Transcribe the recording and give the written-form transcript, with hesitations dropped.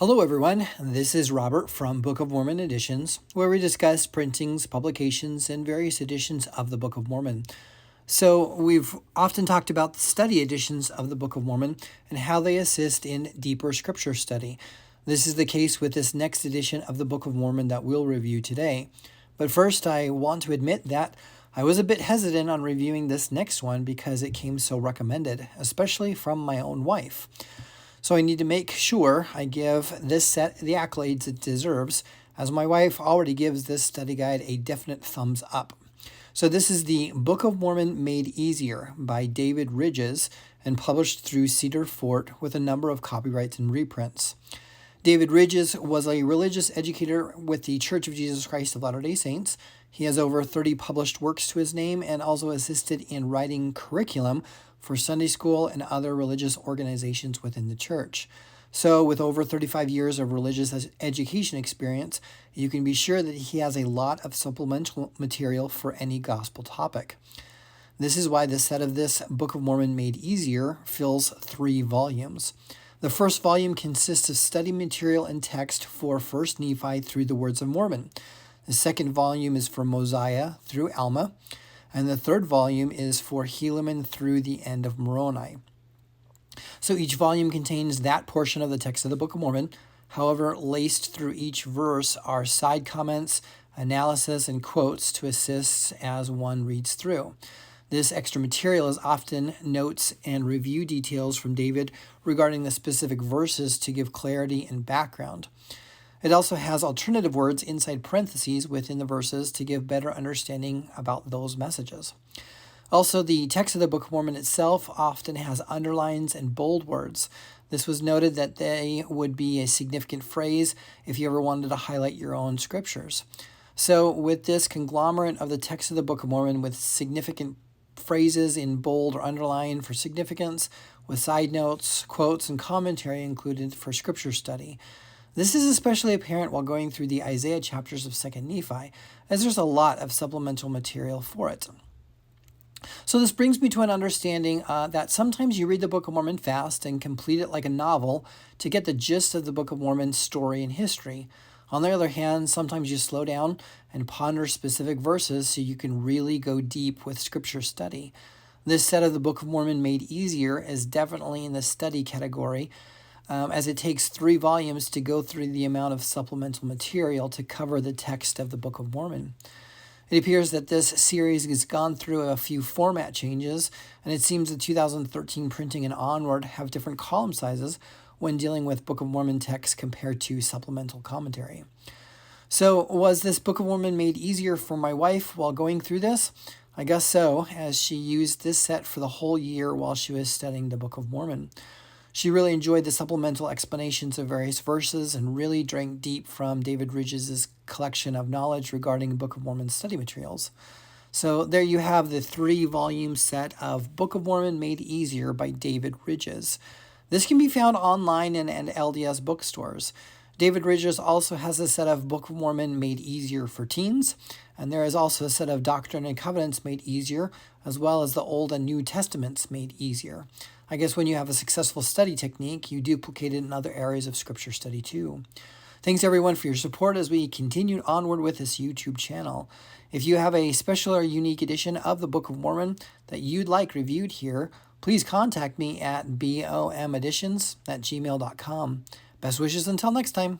Hello everyone, this is Robert from Book of Mormon Editions, where we discuss printings, publications, and various editions of the Book of Mormon. So we've often talked about the study editions of the Book of Mormon and how they assist in deeper scripture study. This is the case with this next edition of the Book of Mormon that we'll review today. But first, I want to admit that I was a bit hesitant on reviewing this next one because it came so recommended, especially from my own wife. So I need to make sure I give this set the accolades it deserves, as my wife already gives this study guide a definite thumbs up. So this is the Book of Mormon Made Easier by David Ridges and published through Cedar Fort with a number of copyrights and reprints. David Ridges was a religious educator with the Church of Jesus Christ of Latter-day Saints. He has over 30 published works to his name and also assisted in writing curriculum for Sunday school and other religious organizations within the church. So with over 35 years of religious education experience, you can be sure that he has a lot of supplemental material for any gospel topic. This is why the set of this Book of Mormon Made Easier fills 3 volumes. The first volume consists of study material and text for 1 Nephi through the Words of Mormon. The second volume is for Mosiah through Alma, and the third volume is for Helaman through the end of Moroni. So each volume contains that portion of the text of the Book of Mormon. However, laced through each verse are side comments, analysis, and quotes to assist as one reads through. This extra material is often notes and review details from David regarding the specific verses to give clarity and background. It also has alternative words inside parentheses within the verses to give better understanding about those messages. Also, the text of the Book of Mormon itself often has underlines and bold words. This was noted that they would be a significant phrase if you ever wanted to highlight your own scriptures. So with this conglomerate of the text of the Book of Mormon with significant phrases in bold or underline for significance, with side notes, quotes, and commentary included for scripture study. This is especially apparent while going through the Isaiah chapters of 2 Nephi, as there's a lot of supplemental material for it. So this brings me to an understanding that sometimes you read the Book of Mormon fast and complete it like a novel to get the gist of the Book of Mormon's story and history. On the other hand, sometimes you slow down and ponder specific verses so you can really go deep with scripture study. This set of the Book of Mormon Made Easier is definitely in the study category, as it takes 3 volumes to go through the amount of supplemental material to cover the text of the Book of Mormon. It appears that this series has gone through a few format changes, and it seems the 2013 printing and onward have different column sizes when dealing with Book of Mormon text compared to supplemental commentary. So was this Book of Mormon made easier for my wife while going through this? I guess so, as she used this set for the whole year while she was studying the Book of Mormon. She really enjoyed the supplemental explanations of various verses and really drank deep from David Ridges' collection of knowledge regarding Book of Mormon study materials. So there you have the 3-volume set of Book of Mormon Made Easier by David Ridges. This can be found online in LDS bookstores. David Ridges also has a set of Book of Mormon Made Easier for teens, and there is also a set of Doctrine and Covenants Made Easier, as well as the Old and New Testaments Made Easier. I guess when you have a successful study technique, you duplicate it in other areas of scripture study too. Thanks everyone for your support as we continue onward with this YouTube channel. If you have a special or unique edition of the Book of Mormon that you'd like reviewed here, please contact me at bomeditions@gmail.com. Best wishes until next time.